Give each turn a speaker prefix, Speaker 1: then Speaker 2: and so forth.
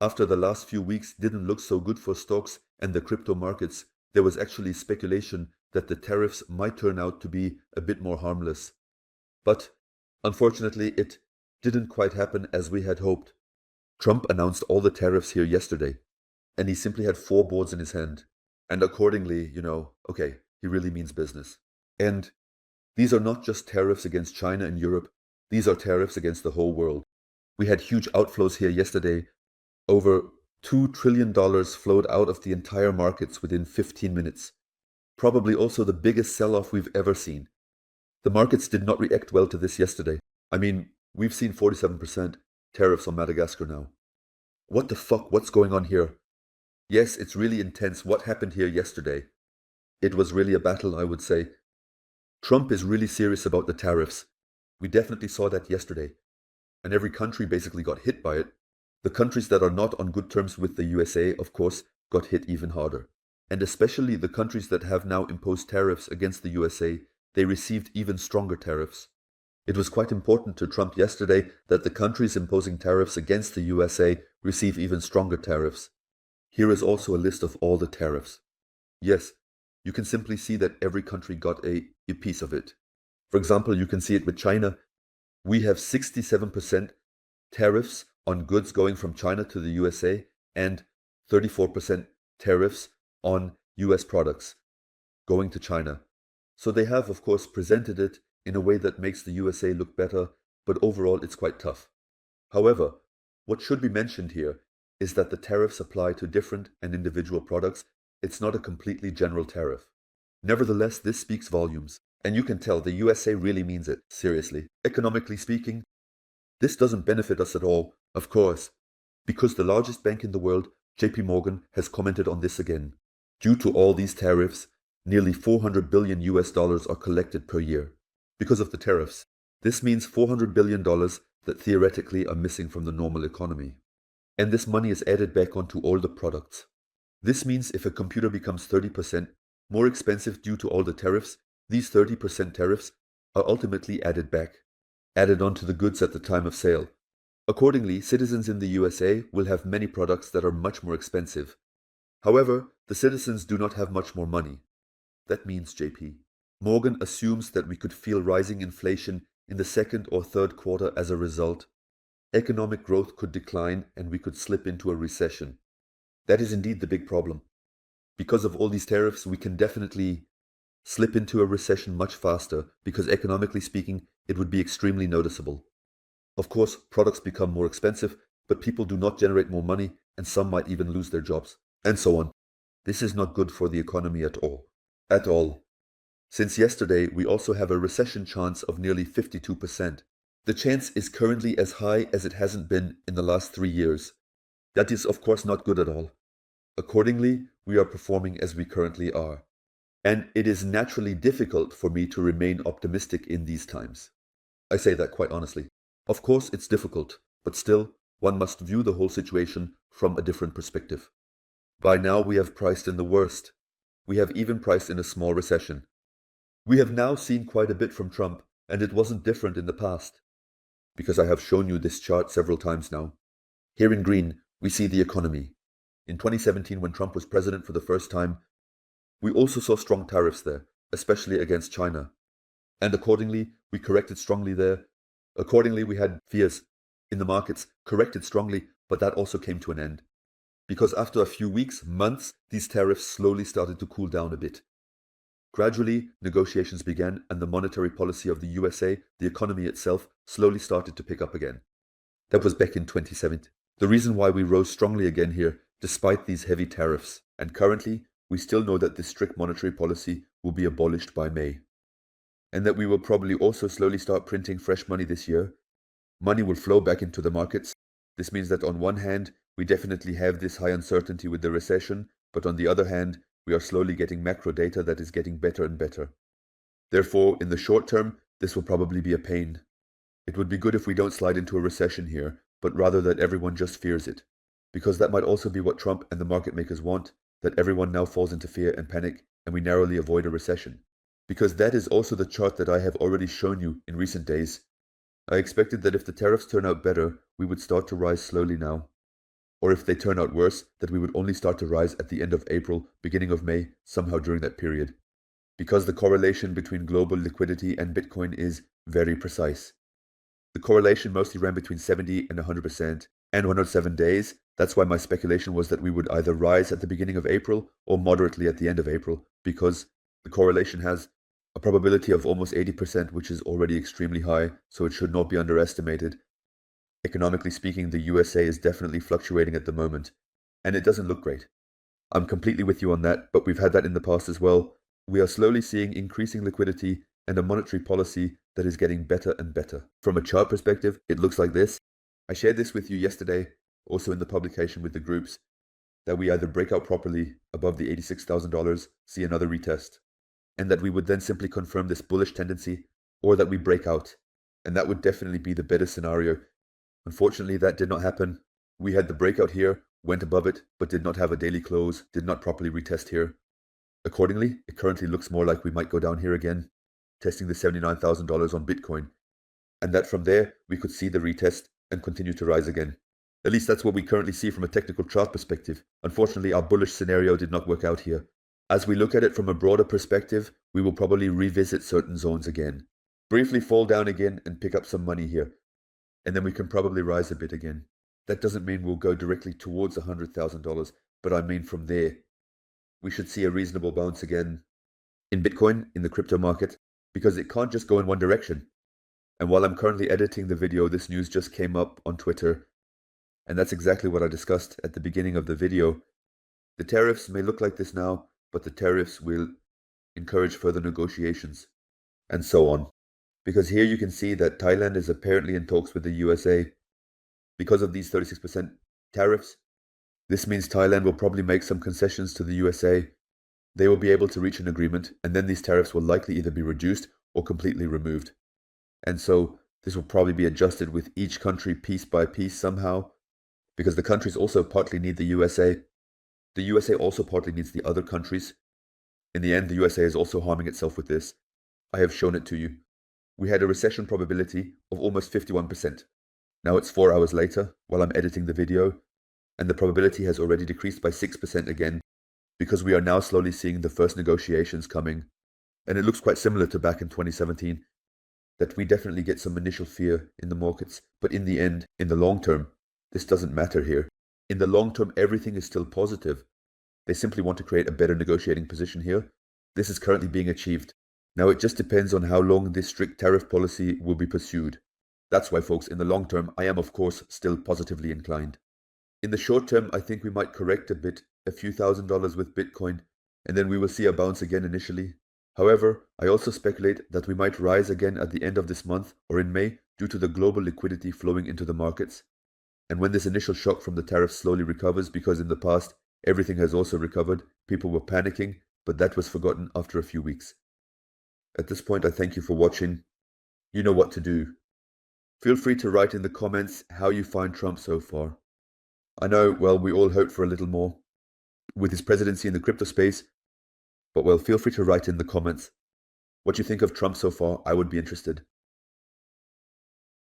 Speaker 1: After the last few weeks didn't look so good for stocks and the crypto markets, there was actually speculation that the tariffs might turn out to be a bit more harmless. But unfortunately, it didn't quite happen as we had hoped. Trump announced all the tariffs here yesterday, and he simply had 4 boards in his hand. And accordingly, okay, he really means business. And these are not just tariffs against China and Europe, these are tariffs against the whole world. We had huge outflows here yesterday. Over $2 trillion flowed out of the entire markets within 15 minutes. Probably also the biggest sell-off we've ever seen. The markets did not react well to this yesterday. I mean, we've seen 47% tariffs on Madagascar now. What the fuck? What's going on here? Yes, it's really intense what happened here yesterday. It was really a battle, I would say. Trump is really serious about the tariffs. We definitely saw that yesterday. And every country basically got hit by it. The countries that are not on good terms with the USA, of course, got hit even harder. And especially the countries that have now imposed tariffs against the USA, they received even stronger tariffs. It was quite important to Trump yesterday that the countries imposing tariffs against the USA receive even stronger tariffs. Here is also a list of all the tariffs. Yes, you can simply see that every country got a piece of it. For example, you can see it with China. We have 67% tariffs on goods going from China to the USA and 34% tariffs on US products going to China. So they have, of course, presented it in a way that makes the USA look better, but overall it's quite tough. However, what should be mentioned here is that the tariffs apply to different and individual products. It's not a completely general tariff. Nevertheless, this speaks volumes, and you can tell the USA really means it, seriously. Economically speaking, this doesn't benefit us at all, of course, because the largest bank in the world, JP Morgan, has commented on this again. Due to all these tariffs, nearly $400 billion are collected per year. Because of the tariffs, this means $400 billion that theoretically are missing from the normal economy. And this money is added back onto all the products. This means if a computer becomes 30% more expensive due to all the tariffs, these 30% tariffs are ultimately added back, added onto the goods at the time of sale. Accordingly, citizens in the USA will have many products that are much more expensive. However, the citizens do not have much more money. That means, JP Morgan assumes that we could feel rising inflation in the second or third quarter as a result. Economic growth could decline and we could slip into a recession. That is indeed the big problem. Because of all these tariffs, we can definitely slip into a recession much faster because economically speaking, it would be extremely noticeable. Of course, products become more expensive, but people do not generate more money and some might even lose their jobs, and so on. This is not good for the economy at all. At all. Since yesterday, we also have a recession chance of nearly 52%. The chance is currently as high as it hasn't been in the last 3 years. That is, of course, not good at all. Accordingly, we are performing as we currently are. And it is naturally difficult for me to remain optimistic in these times. I say that quite honestly. Of course, it's difficult, but still, one must view the whole situation from a different perspective. By now, we have priced in the worst. We have even priced in a small recession. We have now seen quite a bit from Trump, and it wasn't different in the past. Because I have shown you this chart several times now. Here in green, we see the economy. In 2017, when Trump was president for the first time, we also saw strong tariffs there, especially against China. And accordingly, we corrected strongly there. Accordingly, we had fears in the markets, corrected strongly, but that also came to an end. Because after a few weeks, months, these tariffs slowly started to cool down a bit. Gradually, negotiations began and the monetary policy of the USA, the economy itself, slowly started to pick up again. That was back in 2017. The reason why we rose strongly again here, despite these heavy tariffs. And currently, we still know that this strict monetary policy will be abolished by May. And that we will probably also slowly start printing fresh money this year. Money will flow back into the markets. This means that on one hand, we definitely have this high uncertainty with the recession, but on the other hand, we are slowly getting macro data that is getting better and better. Therefore, in the short term, this will probably be a pain. It would be good if we don't slide into a recession here, but rather that everyone just fears it. Because that might also be what Trump and the market makers want, that everyone now falls into fear and panic, and we narrowly avoid a recession. Because that is also the chart that I have already shown you in recent days. I expected that if the tariffs turn out better, we would start to rise slowly now. or if they turn out worse, that we would only start to rise at the end of April, beginning of May, somehow during that period. Because the correlation between global liquidity and Bitcoin is very precise. The correlation mostly ran between 70 and 100%, and 107 days. That's why my speculation was that we would either rise at the beginning of April or moderately at the end of April, because the correlation has a probability of almost 80%, which is already extremely high, so it should not be underestimated. Economically speaking, the USA is definitely fluctuating at the moment, and it doesn't look great. I'm completely with you on that, but we've had that in the past as well. We are slowly seeing increasing liquidity and a monetary policy that is getting better and better. From a chart perspective, it looks like this. I shared this with you yesterday, also in the publication with the groups, that we either break out properly above the $86,000, see another retest, and that we would then simply confirm this bullish tendency, or that we break out. And that would definitely be the better scenario. Unfortunately, that did not happen. We had the breakout here, went above it, but did not have a daily close, did not properly retest here. Accordingly, it currently looks more like we might go down here again, testing the $79,000 on Bitcoin. And that from there, we could see the retest and continue to rise again. At least that's what we currently see from a technical chart perspective. Unfortunately, our bullish scenario did not work out here. As we look at it from a broader perspective, we will probably revisit certain zones again. Briefly fall down again and pick up some money here. And then we can probably rise a bit again. That doesn't mean we'll go directly towards $100,000, but I mean from there. We should see a reasonable bounce again in Bitcoin, in the crypto market, because it can't just go in one direction. And while I'm currently editing the video, this news just came up on Twitter, and that's exactly what I discussed at the beginning of the video. The tariffs may look like this now, but the tariffs will encourage further negotiations, and so on. Because here you can see that Thailand is apparently in talks with the USA. Because of these 36% tariffs, this means Thailand will probably make some concessions to the USA. They will be able to reach an agreement, and then these tariffs will likely either be reduced or completely removed. And so this will probably be adjusted with each country piece by piece somehow, because the countries also partly need the USA. The USA also partly needs the other countries. In the end, the USA is also harming itself with this. I have shown it to you. We had a recession probability of almost 51%. Now it's 4 hours later, while I'm editing the video, and the probability has already decreased by 6% again, because we are now slowly seeing the first negotiations coming. And it looks quite similar to back in 2017, that we definitely get some initial fear in the markets, but in the end, in the long term, this doesn't matter here. In the long term, everything is still positive. They simply want to create a better negotiating position here. This is currently being achieved. Now it just depends on how long this strict tariff policy will be pursued. That's why, folks, in the long term, I am of course still positively inclined. In the short term, I think we might correct a bit, a few $1,000s with Bitcoin, and then we will see a bounce again initially. However, I also speculate that we might rise again at the end of this month or in May due to the global liquidity flowing into the markets. And when this initial shock from the tariffs slowly recovers, because in the past everything has also recovered, people were panicking, but that was forgotten after a few weeks. At this point, I thank you for watching. You know what to do. Feel free to write in the comments how you find Trump so far. I know, well, we all hoped for a little more with his presidency in the crypto space, but well, feel free to write in the comments what you think of Trump so far. I would be interested.